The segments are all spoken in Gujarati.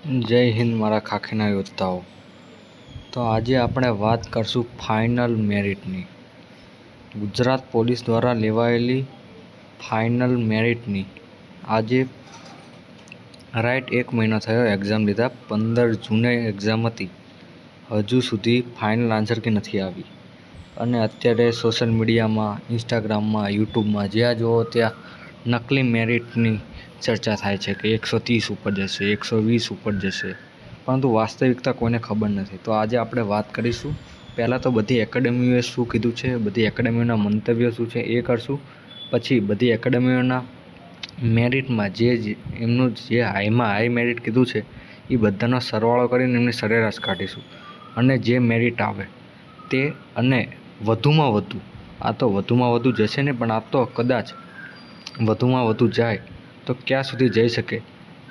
જય હિન્દ મારા ખાખીના યોદ્ધાઓ। તો આજે આપણે વાત કરશું ફાઇનલ મેરિટની। ગુજરાત પોલીસ દ્વારા લેવાયેલી ફાઇનલ મેરિટની આજે રાઈટ 1 મહિનો થયો એક્ઝામ લીધા। 15 જૂને એક્ઝામ હતી, હજુ સુધી ફાઇનલ આન્સર કી નથી આવી। અને અત્યારે સોશિયલ મીડિયામાં, ઇન્સ્ટાગ્રામમાં, યુટ્યુબમાં જ્યાં જુઓ ત્યાં નકલી મેરિટની ચર્ચા થાય છે કે 130 ઉપર જશે, 120 ઉપર જશે, પરંતુ વાસ્તવિકતા કોઈને ખબર નથી। તો આજે આપણે વાત કરીશું। પહેલાં તો બધી એકેડેમીઓએ શું કીધું છે, બધી એકેડેમીઓના મંતવ્યો શું છે એ કરશું। પછી બધી એકેડેમીઓના મેરિટમાં એમનું જે હાઈમાં હાઈ મેરિટ કીધું છે એ બધાનો સરવાળો કરીને એમની સરેરાશ કાઢીશું। અને જે મેરિટ આવે તે, અને વધુમાં વધુ, આ તો વધુમાં વધુ જશે ને, પણ આ તો કદાચ વધુમાં વધુ જાય તો ક્યાં સુધી જઈ શકે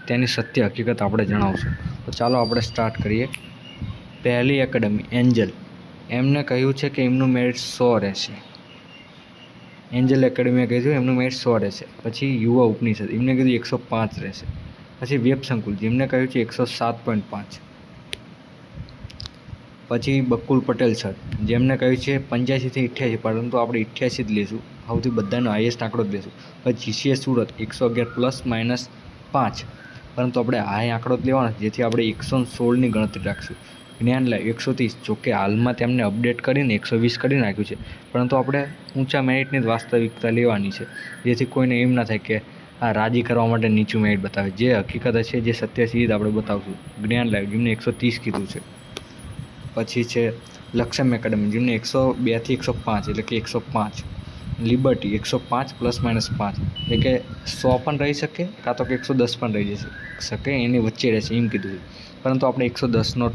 તેની સત્ય હકીકત આપણે જણાવશું। તો ચાલો આપણે સ્ટાર્ટ કરીએ। પહેલી એકેડેમી એન્જલ, એમને કહ્યું છે કે એમનું મેરિટ 100 રહેશે। એન્જલ એકેડેમીએ કહ્યું એમનું મેરિટ 100 રહેશે। પછી યુવા ઉપનિષદ, એમને કીધું 105 રહેશે। પછી વેબ સંકુલ, જેમને કહ્યું છે 107.5। પછી બકુલ પટેલ સર, જેમને કહ્યું છે 85 થી 88, પરંતુ આપણે 88 જ લઈશું, સૌથી બધાનો હાઈએસ્ટ આંકડો જ લઈશું। પછી જીસીએ સુરત 111 પ્લસ માઇનસ 5, પરંતુ આપણે હાઈ આંકડો જ લેવાનો, જેથી આપણે 116ની ગણતરી રાખશું। જ્ઞાન લાઈવ 130, જોકે હાલમાં તેમને અપડેટ કરીને 120 કરી નાખ્યું છે, પરંતુ આપણે ઊંચા મેરિટની જ વાસ્તવિકતા લેવાની છે, જેથી કોઈને એમ ના થાય કે આ રાજી કરવા માટે નીચું મેરિટ બતાવે। જે હકીકત હશે, જે સત્ય છે એ જ આપણે બતાવશું। જ્ઞાન લાઈવ, જેમને 130 કીધું છે। પછી છે લક્ષ્યમ એકેડમી, જેમને 102 થી 105, એટલે કે 105। લિબર્ટી 105 પ્લસ માઇનસ 5, એટલે કે 100 પણ રહી શકે, કાં તો કે 110 પણ રહી શકે, એની વચ્ચે રહેશે એમ કીધું છે, પરંતુ આપણે 110નો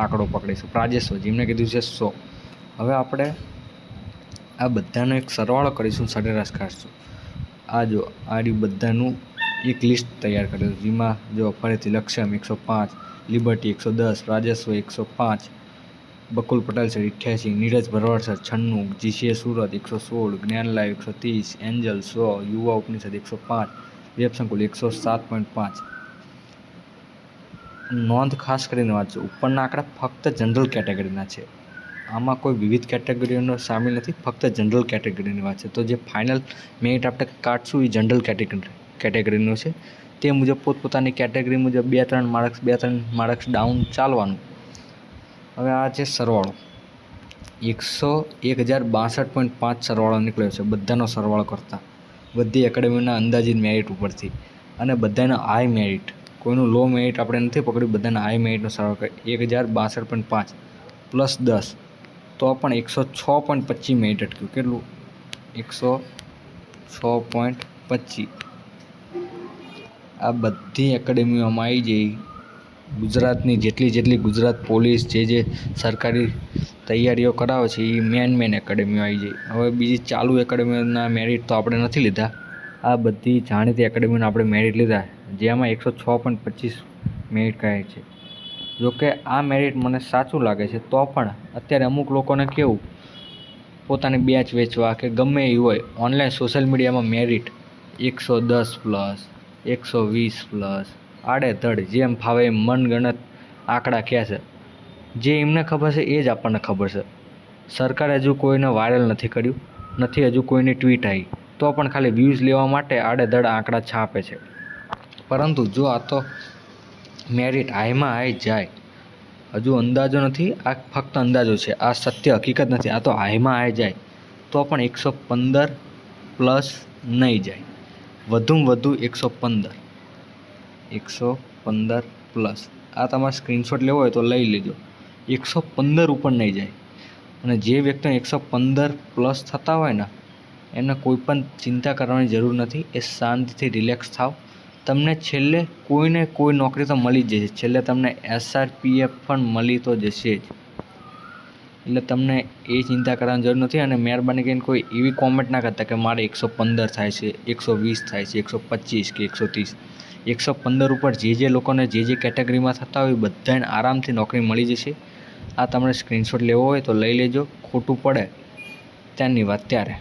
આંકડો પકડીશું। પ્રાજેશ્વર, જેમને કીધું છે 100। હવે આપણે આ બધાનો એક સરવાળો કરીશું, સરેરાશ કાઢશું। આ જો આ બધાનું એક લિસ્ટ તૈયાર કરેલું, જેમાં જો ફરીથી લક્ષ્યમ 105, લિબર્ટી 110, રાજસ્વ 105, બકુલ પટેલ સર 88, નીરજ ભરવાડ સર 96, જીસીએ સુરત 116, જ્ઞાન લાઈવ 130, એન્જલ 100, યુવા ઉપનિષદ 105, વેબ સંકુલ 107.5। નોંધ ખાસ કરીને વાંચજો, ઉપરના આંકડા ફક્ત જનરલ કેટેગરીના છે, આમાં કોઈ વિવિધ કેટેગરીઓનો સામેલ નથી, ફક્ત જનરલ કેટેગરીની વાત છે। તો જે ફાઇનલ મેરિટ આપણે કાઢશું એ જનરલ કેટેગરીનું છે, તે મુજબ પોતપોતાની કેટેગરી મુજબ 2-3 માર્ક્સ ડાઉન ચાલવાનું। હવે આ છે સરવાળો, 1062.5 સરવાળો નીકળ્યો છે બધાનો સરવાળો કરતાં, બધી એકેડેમીના અંદાજિત મેરિટ ઉપરથી, અને બધાના હાઈ મેરિટ, કોઈનું લો મેરિટ આપણે નથી પકડ્યું, બધાના હાઈ મેરિટનો સરવાળો કરે 1062.5 પ્લસ 10, તો પણ 106.25 મેરિટ અટક્યું। કેટલું? 106.25। આ બધી એકેડેમીઓમાં આવી જઈ, ગુજરાતની જેટલી ગુજરાત પોલીસ જે સરકારી તૈયારીઓ કરાવે છે એ મેન એકેડેમીઓ આવી જાય। હવે બીજી ચાલુ એકેડેમીઓના મેરિટ તો આપણે નથી લીધા, આ બધી જાણીતી એકેડેમીના આપણે મેરિટ લીધા, જેમાં 106.25 મેરિટ કહે છે। જોકે આ મેરિટ મને સાચું લાગે છે, તો પણ અત્યારે અમુક લોકોને કેવું, પોતાની બેચ વેચવા કે ગમે એ હોય, ઓનલાઈન સોશિયલ મીડિયામાં મેરિટ 110 પ્લસ, 120 પ્લસ, આડેધડ જેમ ફાવે એમ મનગણત આંકડા કહે છે। જે એમને ખબર છે એ જ આપણને ખબર છે। સરકારે હજુ કોઈને વાયરલ નથી કર્યું, નથી હજુ કોઈની ટ્વીટ આવી, તો પણ ખાલી વ્યૂઝ લેવા માટે આડેધડ આંકડા છાપે છે। પરંતુ જો આ તો મેરિટ હાઈમાં હાઈ જાય, હજુ અંદાજો નથી, આ ફક્ત અંદાજો છે, આ સત્ય હકીકત નથી, આ તો હાઈમાં હાઈ જાય તો પણ 115 પ્લસ નહીં જાય, વધુમાં વધુ 115 પ્લસ। આ તમારે સ્ક્રીનશોટ લેવો હોય તો લઈ લેજો, 115 ઉપર નહીં જાય। અને જે વ્યક્તિને 115 પ્લસ થતા હોય ને, એમને કોઈ પણ ચિંતા કરવાની જરૂર નથી, એ શાંતિથી રિલેક્સ થાવ, તમને છેલ્લે કોઈને કોઈ નોકરી તો મળી જ જશે, છેલ્લે તમને SRPF પણ મળી તો જશે જ, એટલે તમને એ ચિંતા કરવાની જરૂર નથી। અને મહેરબાની કરીને કોઈ એવી કોમેન્ટ ના કરતા કે મારે 115 થાય છે, 120 થાય છે, 125 કે 130, 115 ઉપર જે લોકોને જે કેટેગરીમાં થતા હોય બધાને આરામથી નોકરી મળી જશે। આ તમારે સ્ક્રીનશોટ લેવો હોય તો લઈ લેજો, ખોટું પડે ત્યારની વાત ત્યારે।